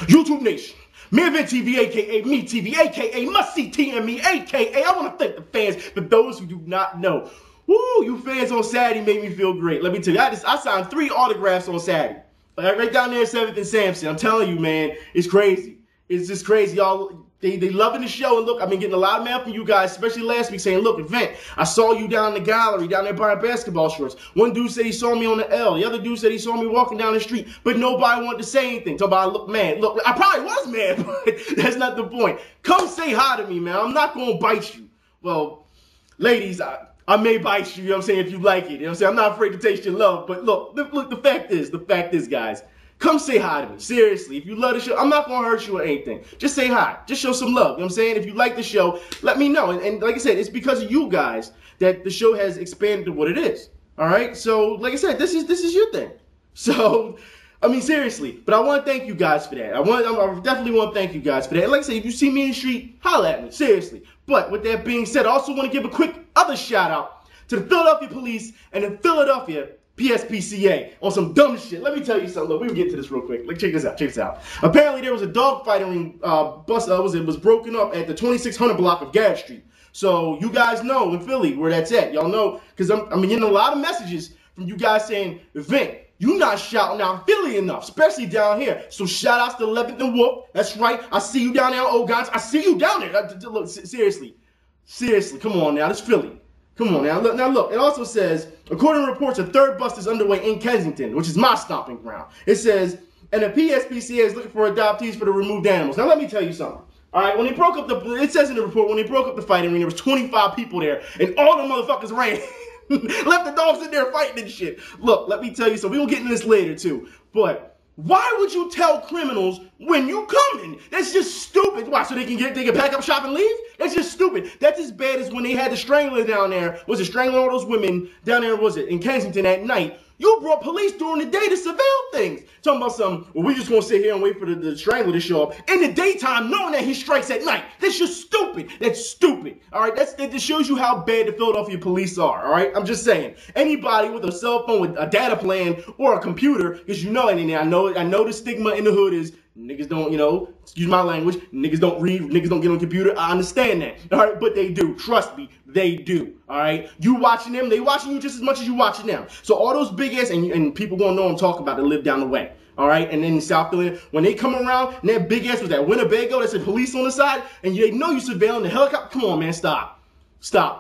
YouTube Nation, Me Event TV, aka Me TV, aka Must See TME, aka I want to thank the fans. For those who do not know, woo, you fans on Saturday made me feel great. Let me tell you, I signed 3 autographs on Saturday. Right down there at 7th and Sampson. I'm telling you, man, it's crazy. It's just crazy, y'all. They loving the show, and look, I've been getting a lot of mail from you guys, especially last week, saying, look, Event, I saw you down in the gallery, down there buying basketball shorts. One dude said he saw me on the L. The other dude said he saw me walking down the street, but nobody wanted to say anything. Talking about I look mad. Look, I probably was mad, but that's not the point. Come say hi to me, man. I'm not going to bite you. Well, ladies, I may bite you, you know what I'm saying, if you like it. You know what I'm saying? I'm not afraid to taste your love, but look, the fact is, guys, come say hi to me. Seriously, if you love the show, I'm not going to hurt you or anything. Just say hi. Just show some love. You know what I'm saying? If you like the show, let me know. And like I said, it's because of you guys that the show has expanded to what it is. All right? So, like I said, this is your thing. So, I mean, seriously. But I want to thank you guys for that. I definitely want to thank you guys for that. And like I said, if you see me in the street, holla at me. Seriously. But with that being said, I also want to give a quick other shout out to the Philadelphia Police and the Philadelphia PSPCA on some dumb shit. Let me tell you something. Look, we can get to this real quick. Like, check this out. Apparently, there was a dogfighting bus. It was broken up at the 2600 block of Garrett Street. So you guys know in Philly where that's at. Y'all know because I'm getting a lot of messages from you guys saying, Event, you not shouting out Philly enough, especially down here. So shout outs to 11th and Wolf. That's right. I see you down there on Ogons. I see you down there. Look, seriously, come on now. This Philly. Come on now. Look, it also says, according to reports, a third bust is underway in Kensington, which is my stomping ground. It says, and the PSPCA is looking for adoptees for the removed animals. Now, let me tell you something. All right, when they broke up it says in the report, when they broke up the fighting ring, there was 25 people there, and all the motherfuckers ran. Left the dogs in there fighting and shit. Look, let me tell you something. We'll get into this later, too. But why would you tell criminals when you coming? That's just stupid. Why, so they can pack up shop and leave? That's just stupid. That's as bad as when they had the strangler down there. Was it strangling all those women down there, in Kensington at night? You brought police during the day to surveil things. Talking about something, well, we just gonna sit here and wait for the strangler to show up in the daytime, knowing that he strikes at night. That's just stupid. That's stupid. All right, that shows you how bad the Philadelphia police are. All right, I'm just saying. Anybody with a cell phone with a data plan or a computer, because you know, and I know the stigma in the hood is niggas don't, excuse my language, niggas don't read, niggas don't get on the computer. I understand that. All right, but they do. Trust me, they do. All right, you watching them, they watching you just as much as you watching them. So all those big ass, and people gonna know I'm talking about that live down the way. All right, and then in South Philly, when they come around, and that big ass was that Winnebago that said police on the side, and they know you surveilling the helicopter. Come on, man, stop.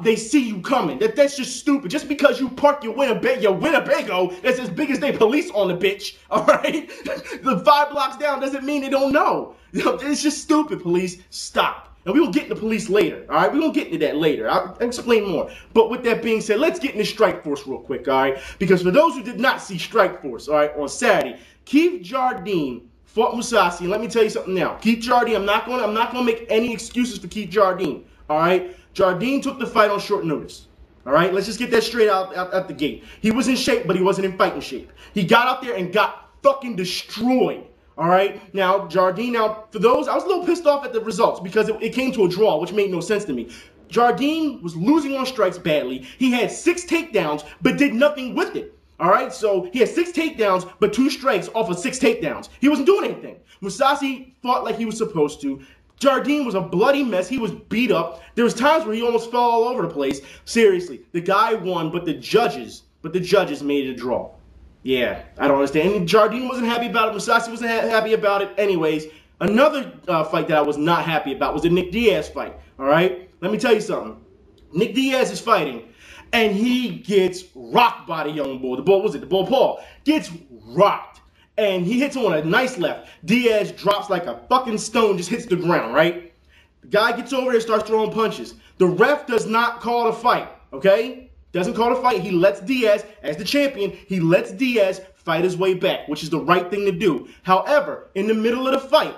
They see you coming. That's just stupid. Just because you park your Winnebago that's as big as they police on the bitch, all right? The 5 blocks down doesn't mean they don't know. It's just stupid, police. Stop. And we will get into police later, all right? We will get into that later. I'll explain more. But with that being said, let's get into Strikeforce real quick, all right? Because for those who did not see Strikeforce, all right, on Saturday, Keith Jardine fought Musasi. And let me tell you something now. Keith Jardine, I'm not gonna make any excuses for Keith Jardine, all right? Jardine took the fight on short notice. All right, let's just get that straight out the gate. He was in shape, but he wasn't in fighting shape. He got out there and got fucking destroyed. All right, now Jardine. Now for those, I was a little pissed off at the results because it came to a draw, which made no sense to me. Jardine was losing on strikes badly. He had 6 takedowns, but did nothing with it. All right, so he had 6 takedowns, but 2 strikes off of 6 takedowns. He wasn't doing anything. Musasi fought like he was supposed to. Jardine was a bloody mess. He was beat up. There was times where he almost fell all over the place. Seriously, the guy won, but the judges made it a draw. Yeah, I don't understand. And Jardine wasn't happy about it. Musasi wasn't happy about it. Anyways, another fight that I was not happy about was the Nick Diaz fight. All right, let me tell you something. Nick Diaz is fighting, and he gets rocked by the young boy. The bull Paul gets rocked. And he hits him on a nice left. Diaz drops like a fucking stone, just hits the ground, right? The guy gets over there and starts throwing punches. The ref does not call the fight, okay? Doesn't call the fight. He lets Diaz, as the champion, he lets Diaz fight his way back, which is the right thing to do. However, in the middle of the fight,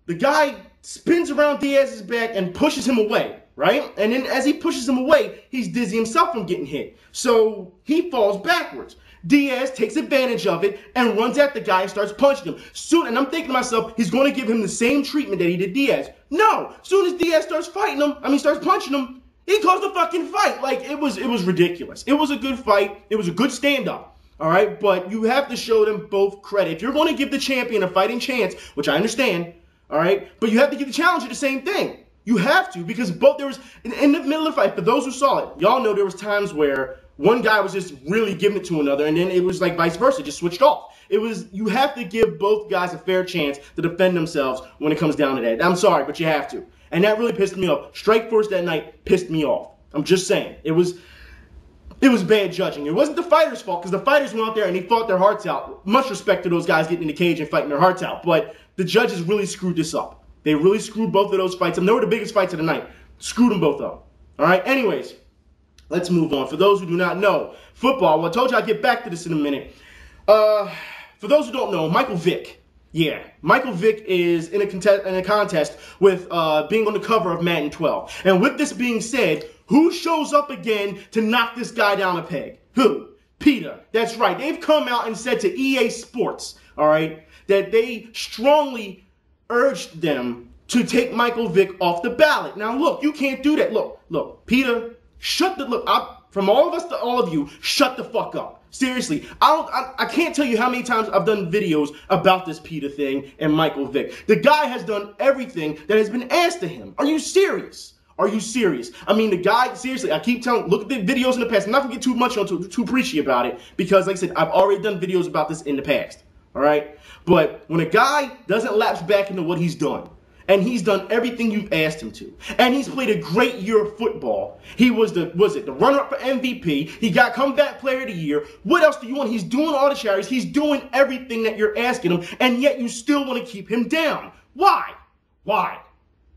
the guy spins around Diaz's back and pushes him away, right? And then as he pushes him away, he's dizzy himself from getting hit. So he falls backwards. Diaz takes advantage of it and runs at the guy and starts punching him. Soon, and I'm thinking to myself, he's going to give him the same treatment that he did Diaz. No, soon as Diaz starts starts punching him, he calls the fucking fight. Like, it was ridiculous. It was a good fight. It was a good stand-up. All right, but you have to show them both credit. If you're going to give the champion a fighting chance, which I understand, all right, but you have to give the challenger the same thing. You have to, because both, there was, in the middle of the fight, for those who saw it, y'all know there was times where one guy was just really giving it to another, and then it was like vice versa, just switched off. You have to give both guys a fair chance to defend themselves when it comes down to that. I'm sorry, but you have to. And that really pissed me off. Strikeforce that night pissed me off. I'm just saying. It was bad judging. It wasn't the fighters' fault, because the fighters went out there and they fought their hearts out. Much respect to those guys getting in the cage and fighting their hearts out. But the judges really screwed this up. They really screwed both of those fights. And they were the biggest fights of the night. Screwed them both up. All right? Anyways, let's move on. For those who do not know, football. Well, I told you I'd get back to this in a minute. For those who don't know, Michael Vick. Yeah, Michael Vick is in a contest with being on the cover of Madden 12. And with this being said, who shows up again to knock this guy down a peg? Who? PETA. That's right. They've come out and said to EA Sports, all right, that they strongly urged them to take Michael Vick off the ballot. Now, look, you can't do that. Look, PETA, from all of us to all of you, shut the fuck up. Seriously, I can't tell you how many times I've done videos about this PETA thing and Michael Vick. The guy has done everything that has been asked of him. Are you serious? Are you serious? I mean, the guy, seriously, I keep telling, look at the videos in the past. I'm not going to get too much too preachy about it, because, like I said, I've already done videos about this in the past. All right? But when a guy doesn't lapse back into what he's done, and he's done everything you've asked him to, and he's played a great year of football. He was the runner-up for MVP. He got comeback player of the year. What else do you want? He's doing all the charities. He's doing everything that you're asking him, and yet you still want to keep him down. Why? Why?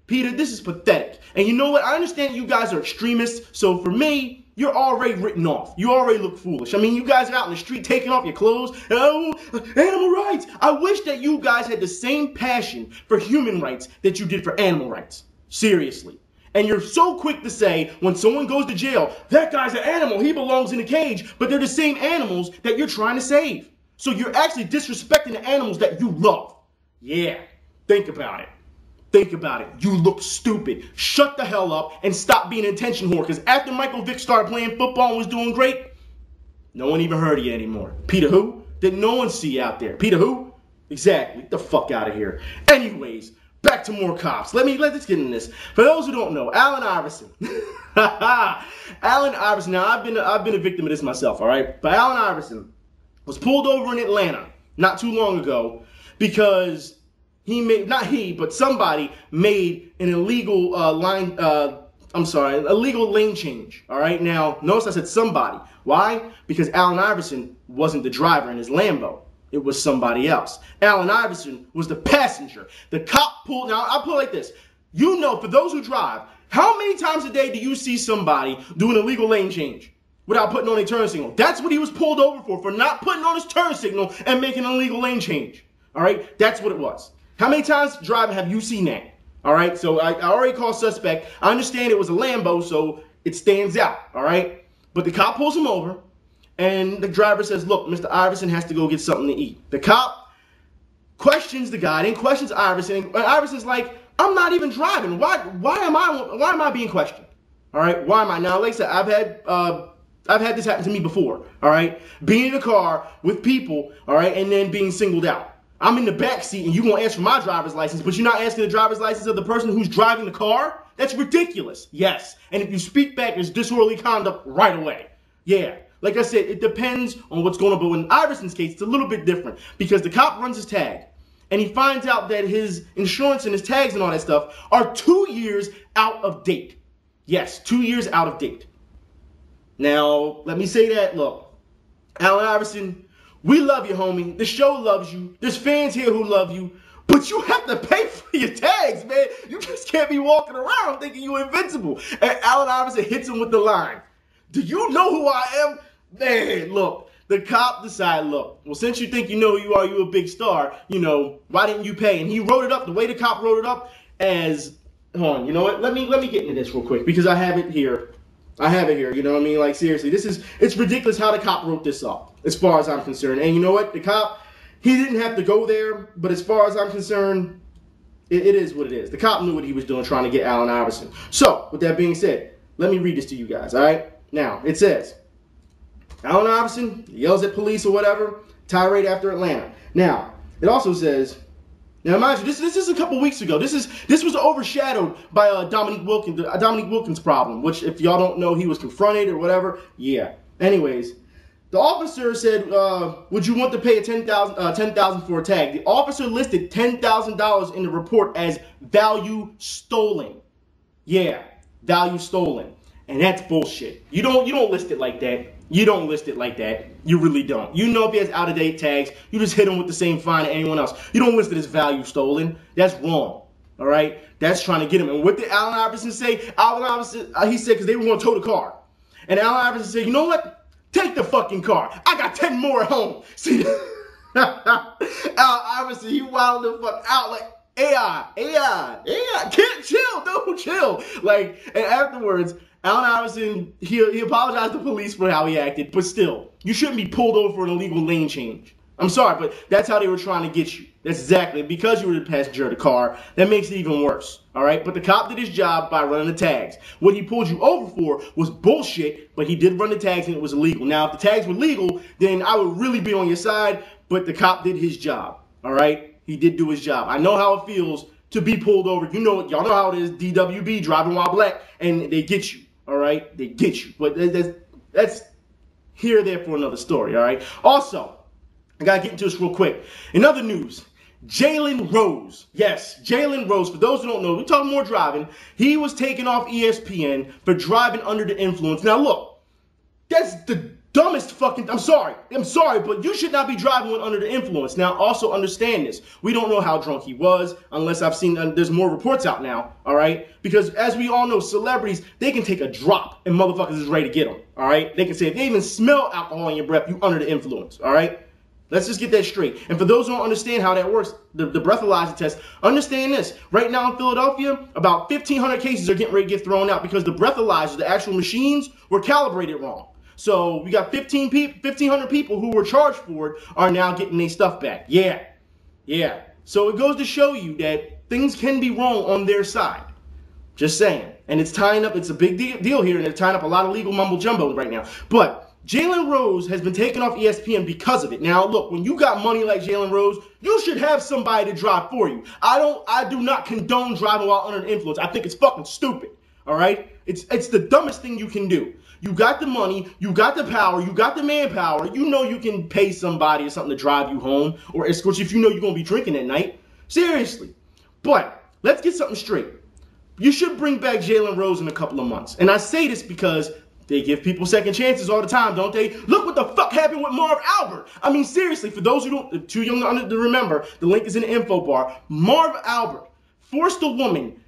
PETA, this is pathetic. And you know what? I understand you guys are extremists, so for me, you're already written off. You already look foolish. I mean, you guys are out in the street taking off your clothes. Oh, animal rights. I wish that you guys had the same passion for human rights that you did for animal rights. Seriously. And you're so quick to say, when someone goes to jail, that guy's an animal, he belongs in a cage, but they're the same animals that you're trying to save. So you're actually disrespecting the animals that you love. Yeah, think about it. Think about it. You look stupid. Shut the hell up and stop being an attention whore. Because after Michael Vick started playing football and was doing great, no one even heard of you anymore. PETA who? Did no one see you out there? PETA who? Exactly. Get the fuck out of here. Anyways, back to more cops. Let's get into this. For those who don't know, Allen Iverson. Allen Iverson. Now I've been a victim of this myself. All right, but Allen Iverson was pulled over in Atlanta not too long ago because somebody made an illegal illegal lane change. All right, now notice I said somebody. Why? Because Allen Iverson wasn't the driver in his Lambo. It was somebody else. Allen Iverson was the passenger. The cop pulled. Now I'll put it like this. You know, for those who drive, how many times a day do you see somebody do an illegal lane change without putting on a turn signal? That's what he was pulled over for not putting on his turn signal and making an illegal lane change. All right, that's what it was. How many times driving have you seen that? All right, so I already called suspect. I understand it was a Lambo, so it stands out, all right? But the cop pulls him over, and the driver says, look, Mr. Iverson has to go get something to eat. The cop questions the guy, then questions Iverson, and Iverson's like, I'm not even driving. Why am I being questioned? All right, why am I? Now, like I said, I've had this happen to me before, all right? Being in a car with people, all right, and then being singled out. I'm in the back seat and you're going to ask for my driver's license, but you're not asking the driver's license of the person who's driving the car? That's ridiculous. Yes. And if you speak back, it's disorderly conduct right away. Yeah. Like I said, it depends on what's going on. But in Iverson's case, it's a little bit different because the cop runs his tag and he finds out that his insurance and his tags and all that stuff are 2 years out of date. Yes, 2 years out of date. Now, let me say that. Look, Allen Iverson, we love you, homie. The show loves you. There's fans here who love you. But you have to pay for your tags, man. You just can't be walking around thinking you're invincible. And Allen Iverson hits him with the line. Do you know who I am? Man, look. The cop decided, look, well, since you think you know who you are, you're a big star, you know, why didn't you pay? And he wrote it up, the way the cop wrote it up as, hold on, you know what? Let me get into this real quick because I have it here. You know what I mean? Like, seriously, it's ridiculous how the cop wrote this up, as far as I'm concerned. And you know what? The cop, he didn't have to go there, but as far as I'm concerned, it is what it is. The cop knew what he was doing, trying to get Allen Iverson. So, with that being said, let me read this to you guys, all right? Now, it says, Allen Iverson yells at police or whatever, tirade after Atlanta. Now, it also says, now mind you, this is a couple weeks ago. This was overshadowed by Dominique Wilkins' problem, which if y'all don't know, he was confronted or whatever. Yeah. Anyways, the officer said, would you want to pay a $10,000 for a tag? The officer listed $10,000 in the report as value stolen. Yeah, value stolen. And that's bullshit. You don't list it like that. You don't list it like that. You really don't. You know if he has out-of-date tags, you just hit him with the same fine as anyone else. You don't list it as value stolen. That's wrong. All right? That's trying to get him. And what did Allen Iverson say? Allen Iverson, he said because they were going to tow the car. And Allen Iverson said, you know what? Take the fucking car. I got 10 more at home. See? Allen Iverson, he wilded the fuck out like, AI. Can't chill, dude, chill. Like, and afterwards, Allen Iverson, he apologized to police for how he acted, but still, you shouldn't be pulled over for an illegal lane change. I'm sorry, but that's how they were trying to get you. That's exactly, because you were the passenger of the car, that makes it even worse, all right? But the cop did his job by running the tags. What he pulled you over for was bullshit, but he did run the tags and it was illegal. Now, if the tags were legal, then I would really be on your side, but the cop did his job, all right? He did do his job. I know how it feels to be pulled over. You know, y'all know how it is, DWB, driving while black, and they get you. All right, they get you, but that's here or there for another story. All right. Also, I gotta get into this real quick. In other news, Jalen Rose. Yes, Jalen Rose. For those who don't know, we're talking more driving. He was taken off ESPN for driving under the influence. Now, look, that's the dumbest fucking. I'm sorry, but you should not be driving when under the influence. Now, also understand this. We don't know how drunk he was, unless I've seen. There's more reports out now. All right, because as we all know, celebrities, they can take a drop and motherfuckers is ready to get them. All right, they can say if they even smell alcohol in your breath, you under the influence. All right, let's just get that straight. And for those who don't understand how that works, the breathalyzer test, understand this. Right now in Philadelphia, about 1,500 cases are getting ready to get thrown out because the breathalyzers, the actual machines, were calibrated wrong. So we got 1,500 people who were charged for it are now getting their stuff back. Yeah. So it goes to show you that things can be wrong on their side. Just saying. And it's tying up, it's a big deal here, and they're tying up a lot of legal mumbo jumbo right now. But Jalen Rose has been taken off ESPN because of it. Now, look, when you got money like Jalen Rose, you should have somebody to drive for you. I do not condone driving while under the influence. I think it's fucking stupid. All right? It's the dumbest thing you can do. You got the money, you got the power, you got the manpower. You know you can pay somebody or something to drive you home or escort you if you know you're going to be drinking at night. Seriously. But let's get something straight. You should bring back Jalen Rose in a couple of months. And I say this because they give people second chances all the time, don't they? Look what the fuck happened with Marv Albert. I mean, seriously, for those who don't, too young to remember, the link is in the info bar. Marv Albert forced a woman,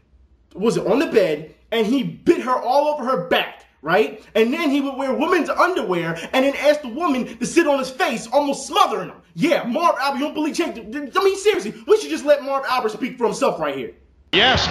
was it on the bed, and he bit her all over her back, right? And then he would wear women's underwear and then ask the woman to sit on his face, almost smothering him. Yeah, Marv Albert, you don't believe, I mean, seriously, we should just let Marv Albert speak for himself right here. Yes.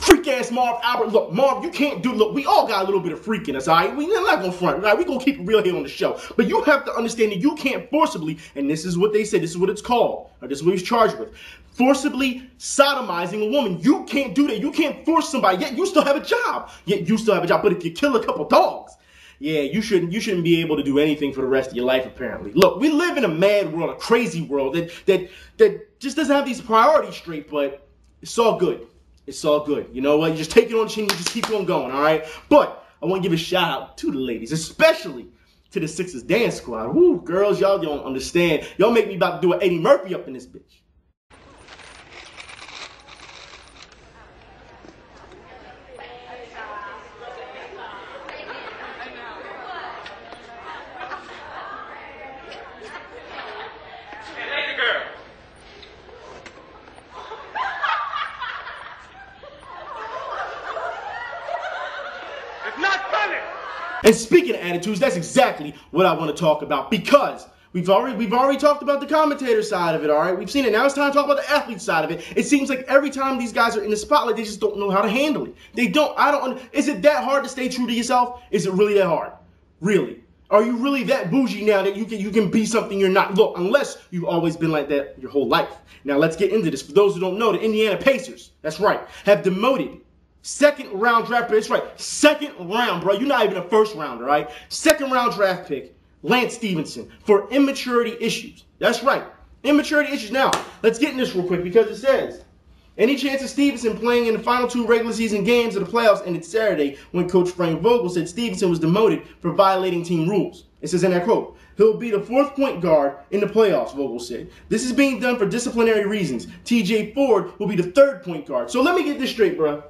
Freak ass Marv Albert. Look, Marv, you can't do, look, we all got a little bit of freak in us, all right? We're not going to front, all right? We're going to keep it real here on the show. But you have to understand that you can't forcibly, and this is what they said, this is what it's called, or this is what he's charged with, forcibly sodomizing a woman. You can't do that. You can't force somebody, yet you still have a job. But if you kill a couple dogs, yeah, you shouldn't be able to do anything for the rest of your life, apparently. Look, we live in a mad world, a crazy world that just doesn't have these priorities straight, but it's all good. It's all good. You know what? You just take it on the chin, you just keep on going, all right? But I want to give a shout out to the ladies, especially to the Sixers dance squad. Woo, girls, y'all don't understand. Y'all make me about to do an Eddie Murphy up in this bitch. And speaking of attitudes, that's exactly what I want to talk about, because we've already talked about the commentator side of it, all right? We've seen it. Now it's time to talk about the athlete side of it. It seems like every time these guys are in the spotlight, they just don't know how to handle it. Is it that hard to stay true to yourself? Is it really that hard? Really? Are you really that bougie now that you can be something you're not? Look, unless you've always been like that your whole life. Now let's get into this. For those who don't know, the Indiana Pacers, that's right, have demoted Second round draft pick. That's right. Second round, bro. You're not even a first rounder, right? Second round draft pick, Lance Stephenson, for immaturity issues. That's right. Immaturity issues. Now, let's get in this real quick because it says, any chance of Stephenson playing in the final 2 regular season games of the playoffs ended Saturday when Coach Frank Vogel said Stephenson was demoted for violating team rules. It says in that quote, he'll be the 4th point guard in the playoffs, Vogel said. This is being done for disciplinary reasons. TJ Ford will be the 3rd point guard. So let me get this straight, bro.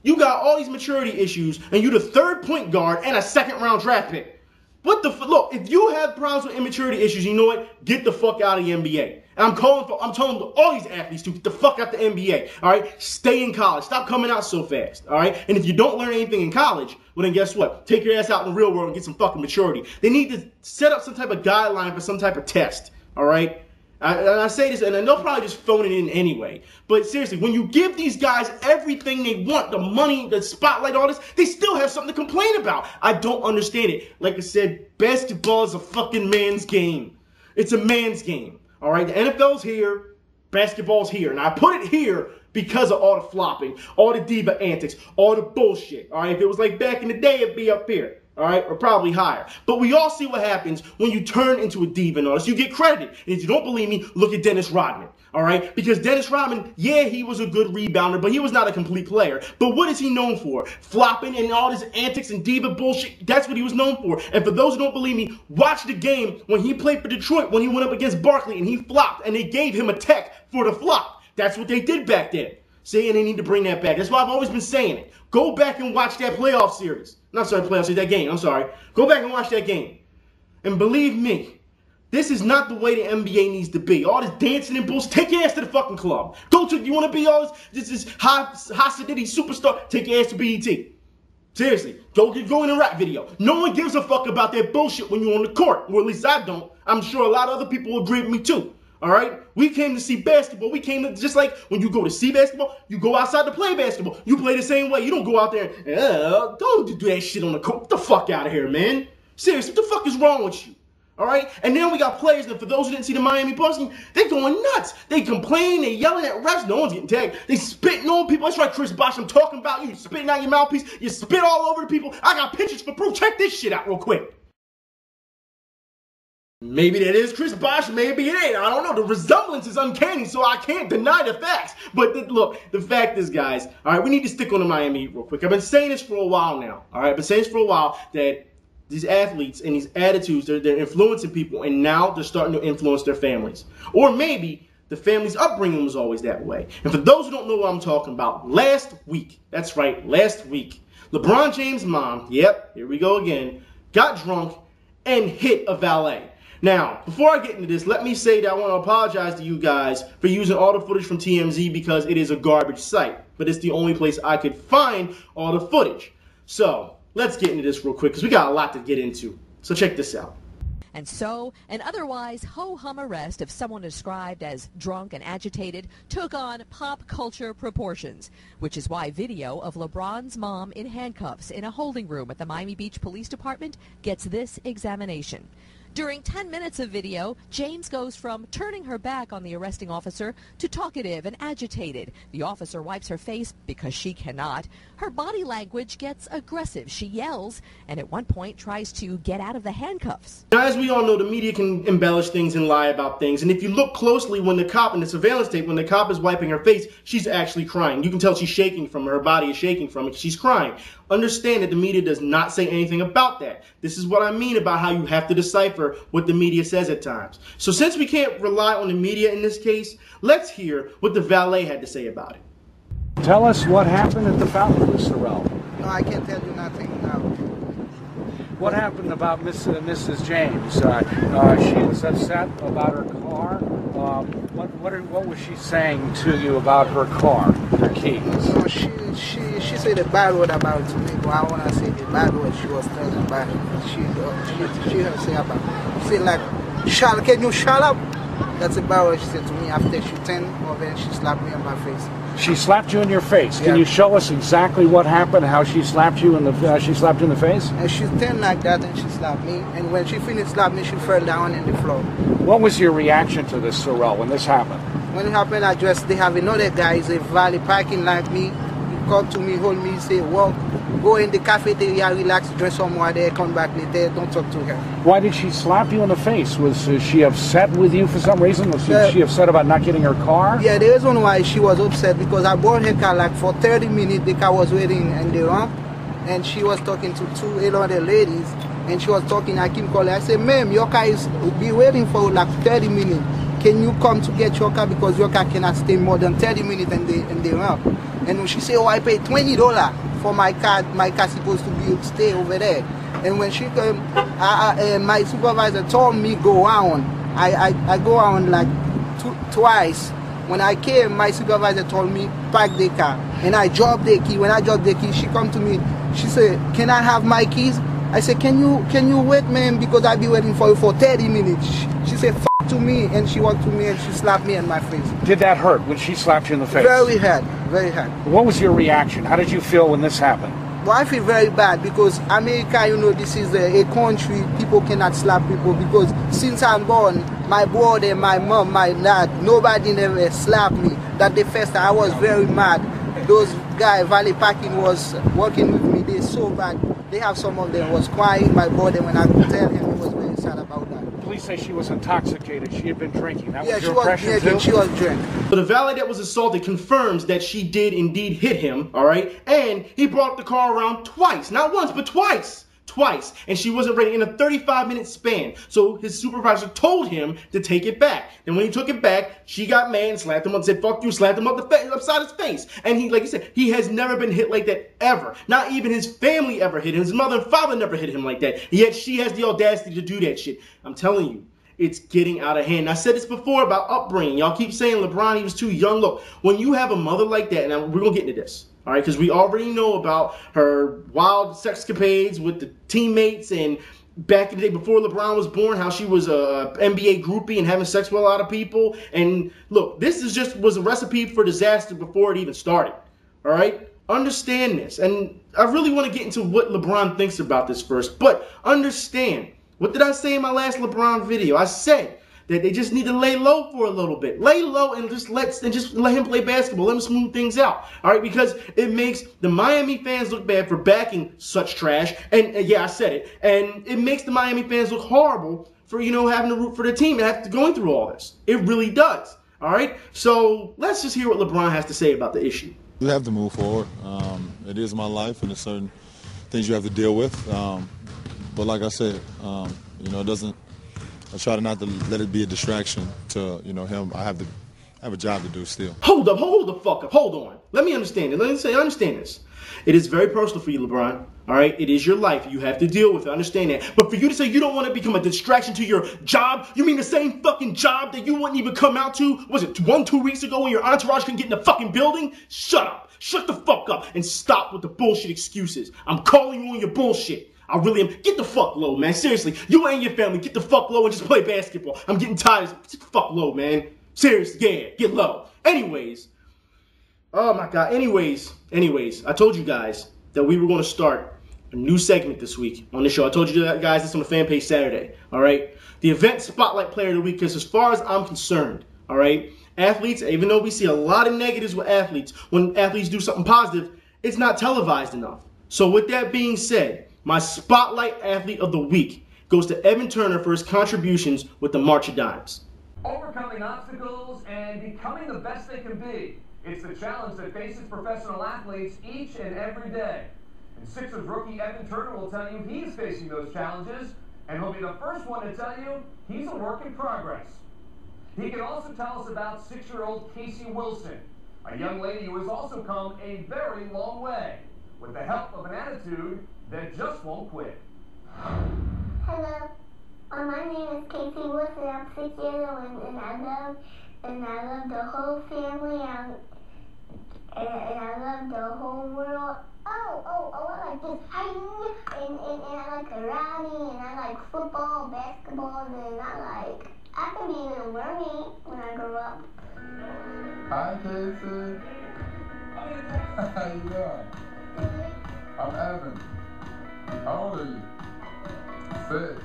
You got all these maturity issues, and you're the 3rd point guard and a 2nd round draft pick. What the look, if you have problems with immaturity issues, you know what? Get the fuck out of the NBA. And I'm telling all these athletes to get the fuck out the NBA. All right? Stay in college. Stop coming out so fast. All right? And if you don't learn anything in college, well then guess what? Take your ass out in the real world and get some fucking maturity. They need to set up some type of guideline for some type of test. All right? I say this, and they'll probably just phone it in anyway. But seriously, when you give these guys everything they want, the money, the spotlight, all this, they still have something to complain about. I don't understand it. Like I said, basketball is a fucking man's game. It's a man's game. All right? The NFL's here. Basketball's here. And I put it here because of all the flopping, all the diva antics, all the bullshit. All right? If it was like back in the day, it'd be up here. All right, or probably higher. But we all see what happens when you turn into a diva and all this. You get credited. And if you don't believe me, look at Dennis Rodman. All right, because Dennis Rodman, yeah, he was a good rebounder, but he was not a complete player. But what is he known for? Flopping and all this antics and diva bullshit. That's what he was known for. And for those who don't believe me, watch the game when he played for Detroit, when he went up against Barkley and he flopped, and they gave him a tech for the flop. That's what they did back then. See, and they need to bring that back. That's why I've always been saying it. Go back and watch that playoff series. Not sorry, playoff series, that game. I'm sorry. Go back and watch that game. And believe me, this is not the way the NBA needs to be. All this dancing and bullshit. Take your ass to the fucking club. You want to be all this high sedity superstar? Take your ass to BET. Seriously, go in a rap video. No one gives a fuck about that bullshit when you're on the court. Or at least I don't. I'm sure a lot of other people will agree with me too. All right? We came to see basketball. We came to, just like when you go to see basketball, you go outside to play basketball. You play the same way. You don't go out there and, don't do that shit on the court. Get the fuck out of here, man. Seriously, what the fuck is wrong with you? All right? And then we got players, and for those who didn't see the Miami Bucks game, they're going nuts. They complain. They yelling at refs. No one's getting tagged. They spitting on people. That's right, Chris Bosh. I'm talking about you. You spitting out your mouthpiece. You spit all over the people. I got pictures for proof. Check this shit out real quick. Maybe that is Chris Bosh, maybe it ain't. I don't know. The resemblance is uncanny, so I can't deny the facts. But look, the fact is, guys, all right, we need to stick on the Miami Heat real quick. I've been saying this for a while now, all right? I've been saying this for a while that these athletes and these attitudes, they're influencing people, and now they're starting to influence their families. Or maybe the family's upbringing was always that way. And for those who don't know what I'm talking about, last week, that's right, last week, LeBron James' mom, yep, here we go again, got drunk and hit a valet. Now, before I get into this, let me say that I want to apologize to you guys for using all the footage from TMZ because it is a garbage site. But it's the only place I could find all the footage. So, let's get into this real quick because we got a lot to get into. So check this out. And so, an otherwise ho-hum arrest of someone described as drunk and agitated took on pop culture proportions, which is why video of LeBron's mom in handcuffs in a holding room at the Miami Beach Police Department gets this examination. During 10 minutes of video, James goes from turning her back on the arresting officer to talkative and agitated. The officer wipes her face because she cannot. Her body language gets aggressive. She yells and at one point tries to get out of the handcuffs. Now, as we all know, the media can embellish things and lie about things. And if you look closely when the cop in the surveillance tape, when the cop is wiping her face, she's actually crying. You can tell she's shaking from it. Her body is shaking from it. She's crying. Understand that the media does not say anything about that. This is what I mean about how you have to decipher what the media says at times. So since we can't rely on the media in this case, let's hear what the valet had to say about it. Tell us what happened at the fountain, Mr. Rel. No, I can't tell you nothing now. What happened about Mrs. James? She was upset about her car. What was she saying to you about her car, her keys? No, she said a bad word about me, but I want to say the bad word she was telling about it. She didn't say about it. She said like, can you shut up? That's a bad word she said to me after she turned over and she slapped me on my face. She slapped you in your face. Yeah. Can you show us exactly what happened? How she slapped you in the face? And she turned like that and she slapped me. And when she finished slapping me, she fell down on the floor. What was your reaction to this, Sorrell, when this happened? When it happened, they have another guy, he's a valley parking like me. He come to me, hold me, say, well, go in the cafeteria, relax, drink some water, come back later, don't talk to her. Why did she slap you in the face? Was she upset with you for some reason? Was she upset about not getting her car? Yeah, the reason why she was upset, because I bought her car like for 30 minutes, the car was waiting in the ramp, and she was talking to two elderly ladies, and she was talking, I keep calling, I said, ma'am, your car will be waiting for like 30 minutes. Can you come to get your car, because your car cannot stay more than 30 minutes in the ramp. And when she said, oh, I paid $20 for my car supposed to stay over there. And when she came, my supervisor told me go on. I go on like twice. When I came, my supervisor told me park the car. And I dropped the key. When I dropped the key, she come to me. She said, can I have my keys? I said, can you wait, ma'am, because I'll be waiting for you for 30 minutes. She said, f to me, and she walked to me and she slapped me in my face. Did that hurt when she slapped you in the face? Very hard, very hard. What was your reaction? How did you feel when this happened? Well, I feel very bad because America, you know, this is a country people cannot slap people, because since I'm born, my brother, my mom, my dad, nobody never slapped me. That the first time I was very mad. Those guys, Valley Parking, was working with me. They're so bad. They have some of them was crying. My brother, when I could tell him, he was very sad about that. Police say she was intoxicated. She had been drinking. That yeah, was your impression too? She was drinking. So the valet that was assaulted confirms that she did indeed hit him, all right? And he brought the car around twice. Not once, but twice. Twice. And she wasn't ready in a 35-minute span. So his supervisor told him to take it back. And when he took it back, she got mad and slapped him up and said, fuck you, slapped him upside his face. And he, like you said, he has never been hit like that ever. Not even his family ever hit him. His mother and father never hit him like that. Yet she has the audacity to do that shit. I'm telling you. It's getting out of hand. I said this before about upbringing. Y'all keep saying LeBron, he was too young. Look, when you have a mother like that, and we're going to get into this, all right, because we already know about her wild sexcapades with the teammates, and back in the day before LeBron was born, how she was a NBA groupie and having sex with a lot of people. And look, this was a recipe for disaster before it even started, all right? Understand this. And I really want to get into what LeBron thinks about this first, but understand. What did I say in my last LeBron video? I said that they just need to lay low for a little bit. Lay low and just let him play basketball. Let him smooth things out. All right, because it makes the Miami fans look bad for backing such trash. And yeah, I said it. And it makes the Miami fans look horrible for, you know, having to root for the team and have to going through all this. It really does. All right, so let's just hear what LeBron has to say about the issue. You have to move forward. It is my life, and there's certain things you have to deal with. But like I said, you know, I try to not to let it be a distraction to, you know, him. I have a job to do still. Hold the fuck up. Hold on. Let me understand it. Let me say, understand this. It is very personal for you, LeBron. All right? It is your life. You have to deal with it. Understand that. But for you to say you don't want to become a distraction to your job, you mean the same fucking job that you wouldn't even come out to, was it 2 weeks ago when your entourage couldn't get in the fucking building? Shut up. Shut the fuck up and stop with the bullshit excuses. I'm calling you on your bullshit. I really am. Get the fuck low, man. Seriously, you and your family, get the fuck low and just play basketball. I'm getting tired. Get the fuck low, man. Seriously, yeah, get low. Anyways, oh my God. Anyways, I told you guys that we were going to start a new segment this week on the show. I told you guys this on the fan page Saturday, all right? The event spotlight player of the week, because as far as I'm concerned, all right, athletes, even though we see a lot of negatives with athletes, when athletes do something positive, it's not televised enough. So with that being said, my Spotlight Athlete of the Week goes to Evan Turner for his contributions with the March of Dimes. Overcoming obstacles and becoming the best they can be. It's the challenge that faces professional athletes each and every day. And Sixers rookie Evan Turner will tell you he's facing those challenges, and he'll be the first one to tell you he's a work in progress. He can also tell us about 6-year-old Casey Wilson, a young lady who has also come a very long way with the help of an attitude that just won't quit. Hello, my name is Casey Wilson. I'm 6 years old, and I love the whole family, and I love the whole world. I like this, and I like karate, and I like football, basketball, and I can be a mermaid when I grow up. Hi, Casey. How you doing? I'm Evan. How old are you? 6.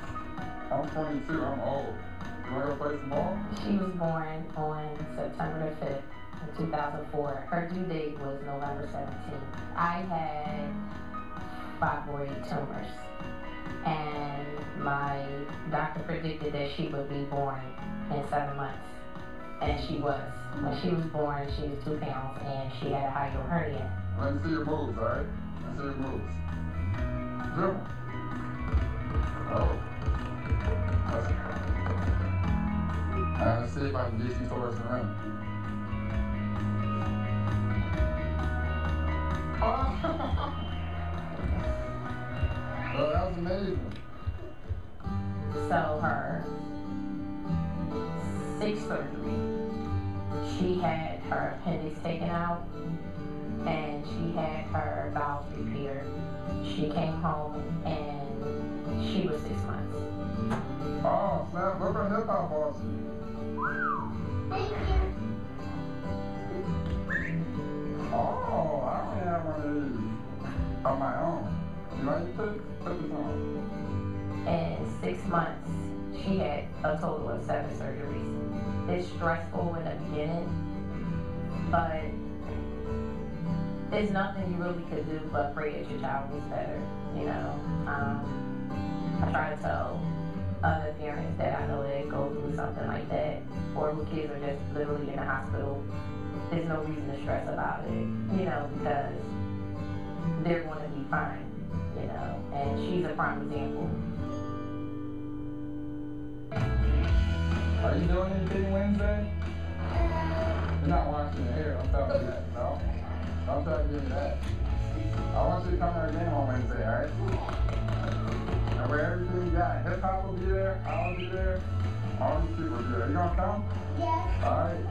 I'm 22. I'm old. You want to go play some ball? She was born on September the 5th, in 2004. Her due date was November 17th. I had fibroid tumors, and my doctor predicted that she would be born in 7 months, and she was. When she was born, she was 2 pounds, and she had a hiatal hernia. Let me see your moves, all right? Let me see your moves. Jump. Oh. Let's see if I can get you towards the rim. Oh. Well, that was amazing. So her 6th surgery, she had her appendix taken out, and she had her bowels repaired. She came home, and she was 6 months. Oh, snap. Look at hip hop boss. Thank you. Oh, I don't have one of these on my own. You like to put this on? In 6 months, she had a total of 7 surgeries. It's stressful in the beginning, but there's nothing you really could do but pray that your child gets better, you know. I try to tell other parents that I know that go through something like that, or who kids are just literally in the hospital, there's no reason to stress about it, you know, because they're going to be fine, you know, and she's a prime example. Are you doing anything Wednesday? You're not washing your hair, I'm telling you that, no? I'm trying to give you that. I want you to come to our game on Wednesday, alright? And where everything you got, hip hop will be there, I'll be there, all these people will be there. You gonna come? Yes. Alright.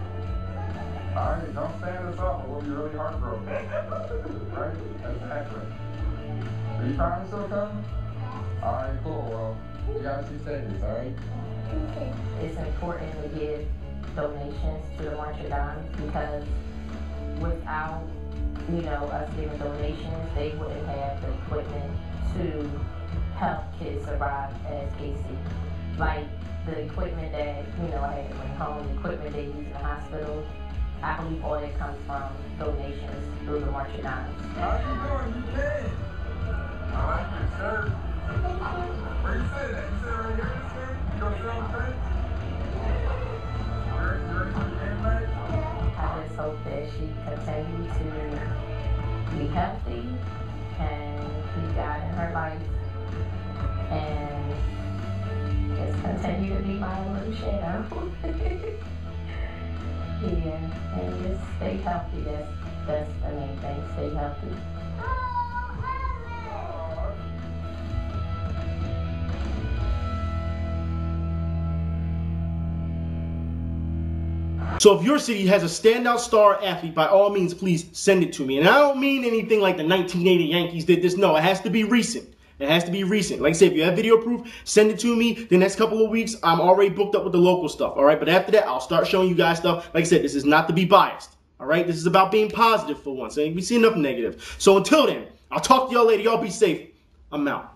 Alright, don't stand us up, or we'll be really heartbroken. Right? That's accurate. Are you promise you'll come? Alright, cool. Well, you gotta see status, alright? It's important to give donations to the March of Dimes, because without, you know, us giving donations, they wouldn't have the equipment to help kids survive as Casey. Like the equipment that, you know, I had to bring home, the equipment they use in the hospital, I believe all that comes from donations through the March of Dimes. How you doing? You did. I like your shirt. Where you say that? You say right here, this shirt? You gonna sell the thing? You ready for the game night? I just hope that she continues to be healthy and keep God in her life, and just continue to be my little shadow. Yeah, and just stay healthy. That's the main thing. Stay healthy. So if your city has a standout star athlete, by all means, please send it to me. And I don't mean anything like the 1980 Yankees did this. No, it has to be recent. It has to be recent. Like I said, if you have video proof, send it to me. The next couple of weeks, I'm already booked up with the local stuff, all right? But after that, I'll start showing you guys stuff. Like I said, this is not to be biased, all right? This is about being positive for once. We see enough negative. So until then, I'll talk to y'all later. Y'all be safe. I'm out.